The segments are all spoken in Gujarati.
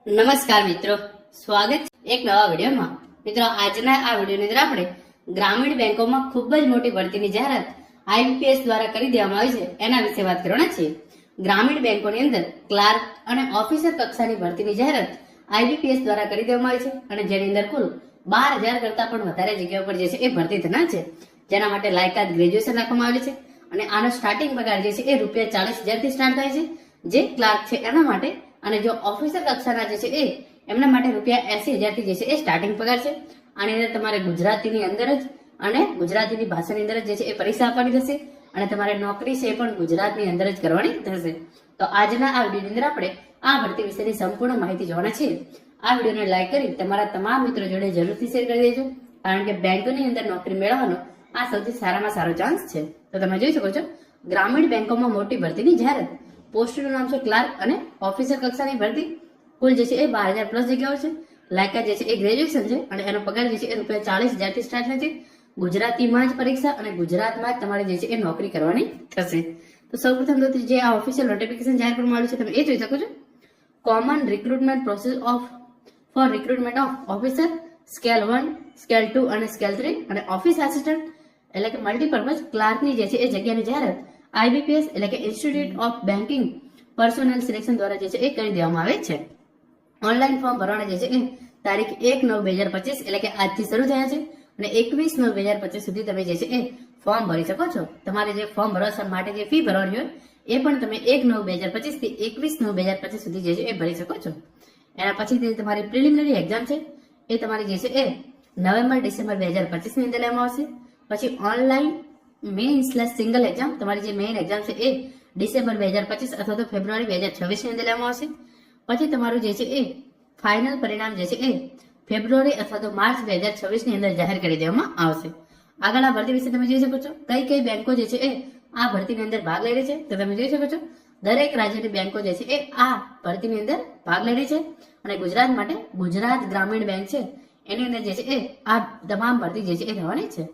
નમસ્કાર મિત્રો, સ્વાગત છે એક નવા વિડીયોમાં. મિત્રો, આજના આ વિડીયોની અંદર આપણે ગ્રામીણ બેંકોમાં ખૂબ જ મોટી ભરતીની જાહેરાત આઈબીપીએસ દ્વારા કરી દેવામાં આવી છે એના વિશે વાત કરવાના છીએ. ગ્રામીણ બેંકોની અંદર ક્લાર્ક અને ઓફિસર કક્ષાની ભરતીની જાહેરાત આઈબીપીએસ દ્વારા કરી દેવામાં આવી છે અને જેની અંદર કુલ 12,000 કરતા પણ વધારે જગ્યાઓ પર જે છે એ ભરતી થનાર છે, જેના માટે લાયકાત ગ્રેજ્યુએશન રાખવામાં આવેલી છે અને આનો સ્ટાર્ટિંગ પગાર જે છે એ ₹40,000 થી સ્ટાર્ટ થાય છે જે ક્લાર્ક છે એના માટે, અને જો ઓફિસર કક્ષાના જે છે એ એમના માટે ₹80,000 થી જે છે એ સ્ટાર્ટિંગ પગાર છે. આની અંદર તમારે ગુજરાતીની અંદર જ અને ગુજરાતીની ભાષાની અંદર જ જે છે એ પરીક્ષા આપવાની થશે અને તમારે નોકરી છે એ પણ ગુજરાતની અંદર જ કરવાની થશે. તો આજના આ વિડીયોની અંદર આપણે આ ભરતી વિશેની સંપૂર્ણ માહિતી જોવાના છીએ. આ વિડીયોને લાઈક કરી તમારા તમામ મિત્રો જોડે જરૂરથી શેર કરી દેજો, કારણ કે બેંકોની અંદર નોકરી મેળવવાનો આ સૌથી સારામાં સારો ચાન્સ છે. તો તમે જોઈ શકો છો, ગ્રામીણ બેંકોમાં મોટી ભરતીની જાહેરાત. પોસ્ટનું નામ છે ક્લાર્ક અને ઓફિસર કક્ષાની ભરતી. કુલ જે છે એ 12,000 પ્લસ જગ્યાઓ છે. લાયકાત જે છે એ ગ્રેજ્યુએશન છે અને એનો પગાર જે છે એ ₹40,000 થી સ્ટાર્ટ થાય છે. ગુજરાતીમાં જ પરીક્ષા અને ગુજરાતમાં જ તમારે જે છે એ નોકરી કરવાની થશે. તો સૌપ્રથમ તો જે આ ઓફિશિયલ નોટિફિકેશન જાહેર કરવામાં આવ્યું છે તમે એ જોઈ શકો છો. Common recruitment process four recruitment of officer scale 1, scale 2 અને સ્કેલ 3 અને ઓફિસ આસિસ્ટન્ટ એટલે કે મલ્ટીપર્પઝ ક્લાર્કની જે છે એ જગ્યાની જાહેરાત આઈબીપીએસ એટલે કે institute of banking personal selection દ્વારા જે છે એ કરી દેવામાં આવે છે. ઓનલાઈન ફોર્મ ભરવાના જે છે એ તારીખ 1/9/2025 એટલે કે આજથી શરૂ થયા છે અને 21/9/2025 સુધી તમે જે છે એ ફોર્મ ભરી શકો છો. તમારે જે ફોર્મ ભરવા માટે જે ફી ભરવાની હોય એ પણ તમે 1/9/2025 થી 21/9/2025 સુધી જે છે એ ભરી શકો છો. એના પછી તમારી પ્રિલિમિનરી એક્ઝામ છે એ તમારી જે છે એ નવેમ્બર-ડિસેમ્બર 2025 ની અંદર લેવામાં આવશે. પછી ઓનલાઈન મેઇન/સિંગલ એક્ઝામ, તમારી જે મેઇન એક્ઝામ છે એ ડિસેમ્બર 2025 અથવા તો ફેબ્રુઆરી 2026 ની અંદર લેવામાં આવશે. પછી તમારું જે છે એ ફાઇનલ પરિણામ જે છે એ ફેબ્રુઆરી અથવા તો માર્ચ 2026 ની અંદર જાહેર કરી દેવામાં આવશે. આગળ આ ભરતી વિશે તમે જોઈ શકો છો કઈ બેંકો જે છે એ આ ભરતીની અંદર ભાગ લઈ રહી છે. તો તમે જોઈ શકો છો દરેક રાજ્યની બેંકો જે છે એ આ ભરતીની અંદર ભાગ લઈ રહી છે અને ગુજરાત માટે ગુજરાત ગ્રામીણ બેંક છે એની અંદર જે છે એ આ તમામ ભરતી જે છે એ થવાની છે.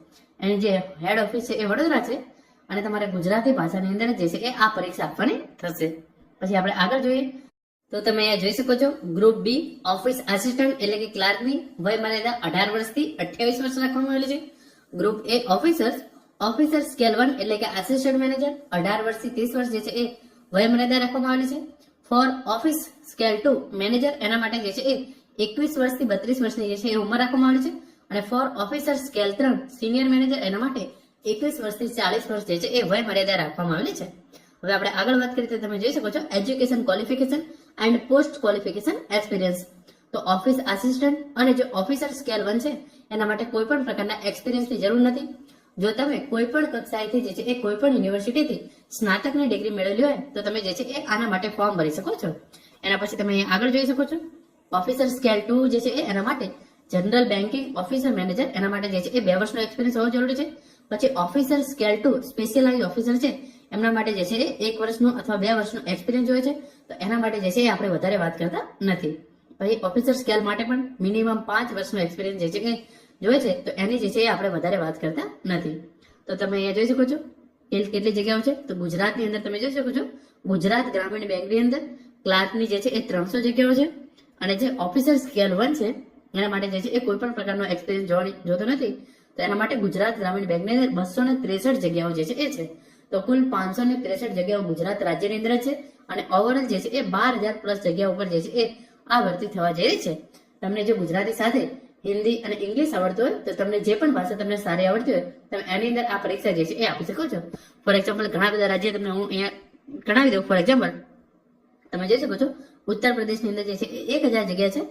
એની જે હેડ ઓફિસ છે એ વડોદરા છે અને તમારે ગુજરાતી ભાષાની અંદર જે છે એ આ પરીક્ષા આપવાની થશે. પછી આપણે આગળ જોઈએ તો તમે અહીંયા જોઈ શકો છો ગ્રુપ બી ઓફિસ આસિસ્ટન્ટ એટલે કે ક્લાર્કની વય મર્યાદા 18 વર્ષથી 28 વર્ષ રાખવામાં આવેલી છે. ગ્રુપ એ ઓફિસર સ્કેલ 1 એટલે કે આસિસ્ટન્ટ મેનેજર 18 વર્ષથી 30 વર્ષ જે છે એ વય મર્યાદા રાખવામાં આવેલી છે. ફોર ઓફિસ સ્કેલ 2 મેનેજર એના માટે જે છે એ 21 વર્ષથી 32 વર્ષની જે છે એ ઉંમર રાખવામાં આવેલી છે અને four officer scale 3 senior manager એના માટે 21 વર્ષથી 40 વર્ષ જે છે એ વય મર્યાદા રાખવામાં આવેલી છે. હવે આપણે આગળ વાત કરીએ તો તમે જોઈ શકો છો education qualification and post qualification experience. તો ઓફિસ આસિસ્ટન્ટ અને જે ઓફિસર સ્કેલ 1 છે એના માટે કોઈ પણ પ્રકારના એક્સપિરિયન્સની જરૂર નથી. જો તમે કોઈ પણ કક્ષાએથી જે છે એ કોઈ પણ યુનિવર્સિટીથી સ્નાતકની ડિગ્રી મેળવેલી હોય તો તમે જે છે એ આના માટે ફોર્મ ભરી શકો છો. એના પછી તમે આગળ જોઈ શકો છો ઓફિસર સ્કેલ 2 જે છે એ એના માટે જનરલ બેન્કિંગ ઓફિસર મેનેજર એના માટે જે છે એ 2 વર્ષનો એક્સપિરિયન્સ હોવો જરૂરી છે. પછી ઓફિસર સ્કેલ 2 સ્પેશિયલાઇઝ ઓફિસર છે એમના માટે જે છે એ 1 વર્ષનો અથવા 2 વર્ષનો એક્સપિરિયન્સ જોઈએ છે, તો એના માટે જે છે એ આપણે વધારે વાત કરતા નથી. પછી ઓફિસર સ્કેલ માટે પણ મિનિમમ 5 વર્ષનો એક્સપિરિયન્સ જે છે એ જોઈએ છે, તો એની જે છે એ આપણે વધારે વાત કરતા નથી. તો તમે અહીંયા જોઈ શકો છો કેટલી જગ્યાઓ છે. તો ગુજરાતની અંદર તમે જોઈ શકો છો ગુજરાત ગ્રામીણ બેંકની અંદર ક્લાર્કની જે છે એ 300 જગ્યાઓ છે અને જે ઓફિસર સ્કેલ 1 છે એના માટે જે છે એ કોઈ પણ પ્રકારનો એક્સપિરિયન્સ જોતો નથી, તો એના માટે ગુજરાત ગ્રામીણ બેંકની અંદર 263 જગ્યાઓ જે છે એ છે. તો કુલ 563 જગ્યાઓ ગુજરાત રાજ્યની અંદર છે અને ઓવરઓલ જે છે એ 12,000 પ્લસ જગ્યા ઉપર જે છે એ આ ભરતી થવા જઈ રહી છે. તમને જો ગુજરાતી સાથે હિન્દી અને ઇંગ્લિશ આવડતું હોય તો તમને જે પણ ભાષા તમને સારી આવડતી હોય તમે એની અંદર આ પરીક્ષા જે છે એ આપી શકો છો. ફોર એક્ઝામ્પલ ઘણા બધા રાજ્ય તમને હું અહીંયા ગણાવી દઉં. ફોર એક્ઝામ્પલ તમે જોઈ શકો છો ઉત્તર પ્રદેશની અંદર જે છે એ 1,000 જગ્યા છે,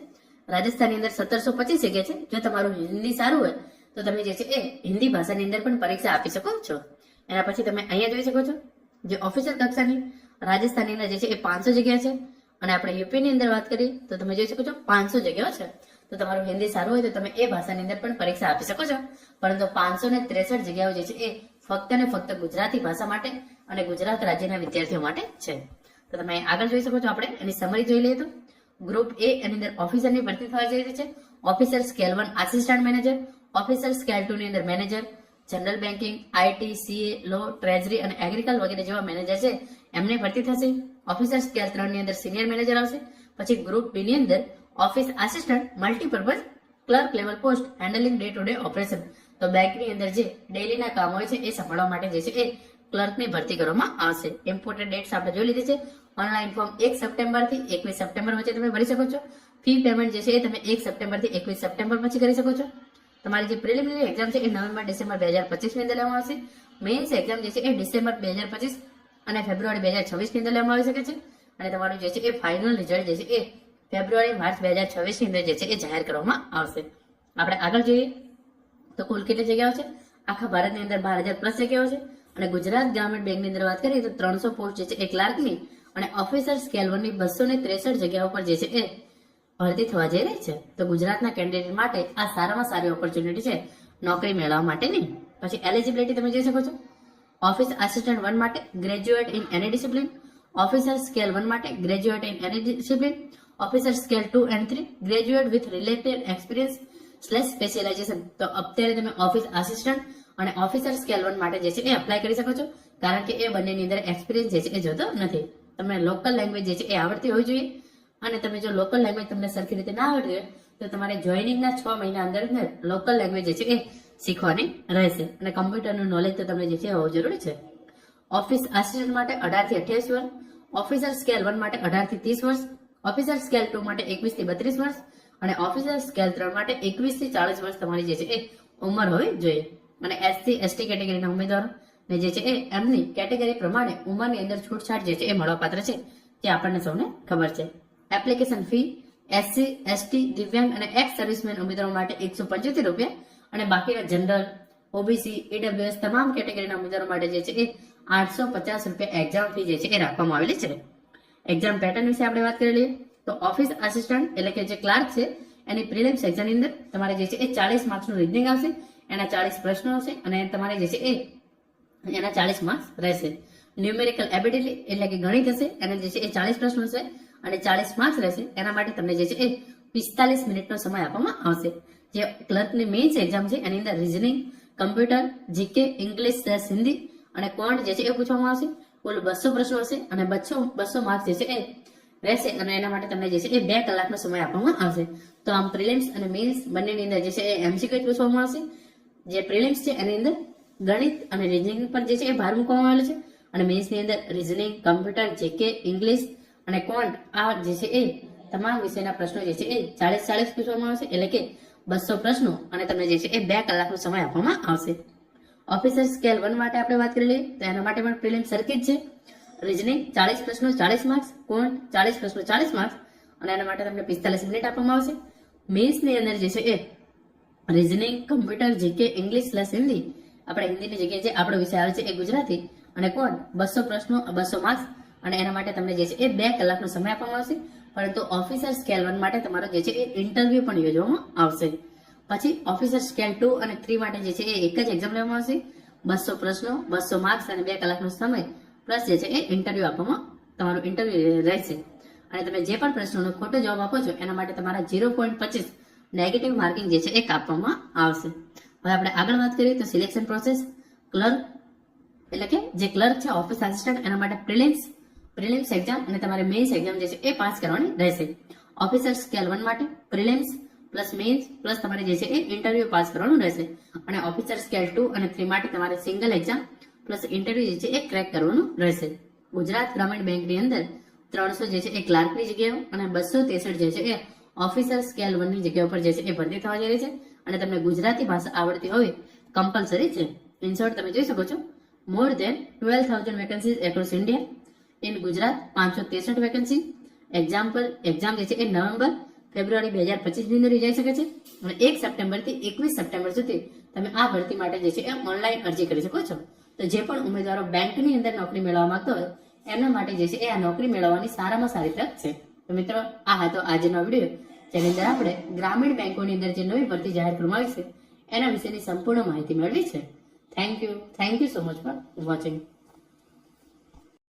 રાજસ્થાનની અંદર 1725 જગ્યા છે. જો તમારું હિન્દી સારું હોય તો તમે જે છે એ હિન્દી ભાષાની અંદર પણ પરીક્ષા આપી શકો છો. એના પછી તમે અહીંયા જોઈ શકો છો જે ઓફિસર કક્ષાની રાજસ્થાનની અંદર જે છે એ 500 જગ્યા છે અને આપણે યુપીની અંદર વાત કરીએ તો તમે જોઈ શકો છો 500 જગ્યાઓ છે. તો તમારું હિન્દી સારું હોય તો તમે એ ભાષાની અંદર પણ પરીક્ષા આપી શકો છો. પરંતુ 563 જગ્યાઓ જે છે એ ફક્ત ને ફક્ત ગુજરાતી ભાષા માટે અને ગુજરાત રાજ્યના વિદ્યાર્થીઓ માટે છે. તો તમે આગળ જોઈ શકો છો આપણે એની સમરી જોઈ લઈએ તો ગ્રુપ એ એની અંદર ઓફિસરની ભરતી થવા જઈ રહી છે. Officer scale 1 assistant manager, officer scale 2 ની અંદર manager, general banking, IT, CA, law, treasury અને એગ્રીકલ્ચર વગેરે જેવા મેનેજર છે એમને ભરતી થશે. ઓફિસર સ્કેલ 3 ની અંદર સિનિયર મેનેજર આવશે. પછી ગ્રુપ બી ની અંદર office assistant multipurpose clerk level post handling day to day operation. તો બેંકની અંદર જે ડેલીના કામ હોય છે એ સંભાળવા માટે જે છે એ ક્લર્કની ભરતી કરવામાં આવશે. ઇમ્પોર્ટન્ટ ડેટ્સ આપણે જોઈ લીધી છે. ઓનલાઈન ફોર્મ 1 સપ્ટેમ્બર થી 21 સપ્ટેમ્બર વચ્ચે તમે ભરી શકો છો. ફી પેમેન્ટ જે છે એ તમે 1 સપ્ટેમ્બર થી 21 સપ્ટેમ્બર પછી કરી શકો છો. તમારી જે પ્રિલિમિનરી એક્ઝામ છે એ નવેમ્બર ડિસેમ્બર 2025 ની અંદર લેવામાં આવશે. મેઇન્સ એક્ઝામ જે છે એ ડિસેમ્બર 2025 અને ફેબ્રુઆરી 2026 ની અંદર લેવામાં આવી શકે છે. અને તમારું જે છે એ ફાઇનલ રિઝલ્ટ જે છે એ ફેબ્રુઆરી માર્ચ 2026 ની અંદર જે છે એ જાહેર કરવામાં આવશે. આપણે આગળ જોઈએ તો કુલ કેટલી જગ્યાઓ છે? આખા ભારતની અંદર 12,000 પ્લસ જગ્યાઓ છે. અને ગુજરાત ગ્રામીણ બેંકની અંદર વાત કરીએ તો 300 પોસ્ટ જે છે એ ક્લાર્કની અને ઓફિસર સ્કેલ 1 ની 263 જગ્યાઓ પર જે છે એ ભરતી થવા જઈ રહી છે. તો ગુજરાતના કેન્ડિડેટ માટે આ સારામાં સારી ઓપોર્ચ્યુનિટી છે નોકરી મેળવવા માટેની. પછી એલિજિબિલિટી તમે જોઈ શકો છો. ઓફિસ આસિસ્ટન્ટ 1 માટે graduate in any discipline, officer scale 1 માટે graduate in any discipline, officer scale 2 and 3 graduate with related experience / specialisation. તો અત્યારે તમે ઓફિસ આસિસ્ટન્ટ અને ઓફિસર સ્કેલ 1 માટે જે છે એ અપ્લાય કરી શકો છો, કારણ કે એ બંનેની અંદર એક્સપિરિયન્સ જે છે એ જોતો નથી. તમને લોકલ લેંગ્વેજ જે છે એ આવડતી હોવી જોઈએ. અને તમે જો લોકલ લેંગ્વેજ તમને સરખી રીતે ના આવડતી હોય તો તમારે જોઈનિંગના 6 મહિના અંદર લોકલ લેંગ્વેજ જે છે એ શીખવાની રહેશે. અને કમ્પ્યુટરનું નોલેજ તો તમને જે છે હોવું જરૂરી છે. ઓફિસ આસિસ્ટન્ટ માટે 18 થી 28 વર્ષ, ઓફિસર સ્કેલ 1 માટે 18 થી 30 વર્ષ, ઓફિસર સ્કેલ 2 માટે 21 થી 32 વર્ષ અને ઓફિસર સ્કેલ 3 માટે 21 થી 40 વર્ષ તમારી જે છે એ ઉંમર હોવી જોઈએ. અને SC ST કેટેગરીના ઉમેદવારો ને જે છે એ એમની કેટેગરી પ્રમાણે ઉંમરની અંદર છૂટછાટ જે છે એ મળવાપાત્ર છે, તે આપણને સૌને ખબર છે. એપ્લિકેશન ફી SC ST દિવ્યાંગ અને એક્સ સર્વિસમેન ઉમેદવારો માટે 175 રૂપિયા અને બાકીના જનરલ OBC EWS તમામ કેટેગરીના ઉમેદવારો માટે જે છે એ 850 રૂપિયા એક્ઝામ ફી જે છે એ રાખવામાં આવેલી છે. એક્ઝામ પેટર્ન વિશે આપણે વાત કરી લઈએ તો ઓફિસ આસિસ્ટન્ટ એટલે કે જે ક્લાર્ક છે એની પ્રિલિમ્સ એક્ઝામની અંદર તમારે જે છે એ 40 માર્ક્સનું રીઝનિંગ આવશે. એના 40 પ્રશ્નો હશે અને તમારે જે છે એ એના 40 માર્ક્સ રહેશે. ન્યુમેરિકલ એબિલિટી એટલે કે ગણિત હશે, એના જે છે એ 40 પ્રશ્નો હશે અને 40 માર્ક્સ રહેશે. એના માટે તમને જે છે એ 45 મિનિટનો સમય આપવામાં આવશે. જે ક્લર્કની મેઇન્સ એક્ઝામ છે એની અંદર reasoning, computer, GK, English / Hindi અને ક્વોન્ટ જે છે એ પૂછવામાં આવશે. કુલ 200 પ્રશ્નો હશે અને 200 માર્ક્સ જે છે એ રહેશે. અને એના માટે તમને જે છે એ 2 કલાકનો સમય આપવામાં આવશે. તો આમ પ્રિલિમ્સ અને મેઇન્સ બંનેની અંદર જે છે એ MCQ પૂછવામાં આવશે. જે પ્રિલિમ્સ છે એની અંદર ગણિત અને રીઝનિંગ પર જે છે એ ભાર મૂકવામાં આવેલો છે અને મેઇન્સની અંદર રીઝનિંગ, કમ્પ્યુટર, જીકે, ઇંગ્લિશ અને ક્વોન્ટ આ જે છે એ તમામ વિષયના પ્રશ્નો જે છે એ 40 પૂછવામાં આવશે. એટલે કે 200 પ્રશ્નો અને તમને જે છે એ 2 કલાકનો સમય આપવામાં આવશે. ઓફિસર સ્કેલ 1 માટે આપણે વાત કરી લઈએ તો એના માટે પણ પ્રિલિમ્સ સરખી જ છે. રીઝનિંગ 40 પ્રશ્નો 40 માર્ક્સ, ક્વોન્ટ 40 પ્રશ્નો 40 માર્ક્સ અને એના માટે તમને 45 મિનિટ આપવામાં આવશે. મેઇન્સની અંદર જે છે એ reasoning, computer, GK, English / Hindi આપણે હિન્દીની જગ્યાએ જે આપણો વિષય આવે છે એ ગુજરાતી અને ક્વોન્ટ 200 પ્રશ્નો 200 માર્ક્સ અને એના માટે તમને જે છે એ 2 કલાકનો સમય આપવામાં આવશે. પરંતુ ઓફિસર સ્કેલ 1 માટે તમારો જે છે એ ઇન્ટરવ્યુ પણ યોજવામાં આવશે. પછી ઓફિસર સ્કેલ 2 અને 3 માટે જે છે એ એક જ એક્ઝામ લેવામાં આવશે. 200 પ્રશ્નો 200 માર્ક્સ અને 2 કલાકનો સમય પ્લસ જે છે એ ઇન્ટરવ્યુ આપવામાં તમારું ઇન્ટરવ્યુ રહેશે. અને તમે જે પણ પ્રશ્નોનો ખોટો જવાબ આપો છો એના માટે તમારા 0.25 નેગેટિવ માર્કિંગ જે છે એ કાપવામાં આવશે. હવે આપણે આગળ વાત કરીએ તો સિલેક્શન પ્રોસેસ. ક્લર્ક એટલે કે જે ક્લર્ક છે ઓફિસ આસિસ્ટન્ટ એના માટે પ્રિલિમ્સ એક્ઝામ અને તમારે મેઇન્સ એક્ઝામ જે છે એ પાસ કરવાની રહેશે. ઓફિસર સ્કેલ 1 માટે પ્રિલિમ્સ પ્લસ મેઇન્સ પ્લસ તમારે જે છે એ ઇન્ટરવ્યુ પાસ કરવાનું રહેશે. અને ઓફિસર સ્કેલ 2 અને 3 માટે તમારે સિંગલ એક્ઝામ પ્લસ ઇન્ટરવ્યુ જે છે એ ક્રેક કરવાનું રહેશે. ગુજરાત ગ્રામીણ બેંકની અંદર 300 જે છે એ ક્લાર્કની જગ્યાઓ અને 263 જે છે એ ઓફિસર સ્કેલ 1 ની જગ્યા ઉપર જે છે એ ભરતી થવા જઈ રહી છે. અને તમને ગુજરાતી ભાષા આવડતી હોય કમ્પલસરી છે. ઇન શોર્ટ તમે જોઈ શકો છો more than 12,000 vacancies across India. In Gujarat 563 vacancy. Exam જે છે એ નવેમ્બર ફેબ્રુઆરી 2025 ની અંદર યોજાઈ શકે છે અને 1 સપ્ટેમ્બર થી 21 સપ્ટેમ્બર સુધી તમે આ ભરતી માટે જે છે એ ઓનલાઈન અરજી કરી શકો છો. તો જે પણ ઉમેદવારો બેંકની અંદર નોકરી મેળવવા માંગતો હોય એમના માટે જે છે એ આ નોકરી મેળવવાની સારામાં સારી તક છે. તો મિત્રો આ હતો આજનો વિડીયો, જેની અંદર આપણે ગ્રામીણ બેંકોની અંદર જે નવી ભરતી જાહેર કરવામાં આવી છે એના વિશેની સંપૂર્ણ માહિતી મેળવી છે. Thank you so much for watching.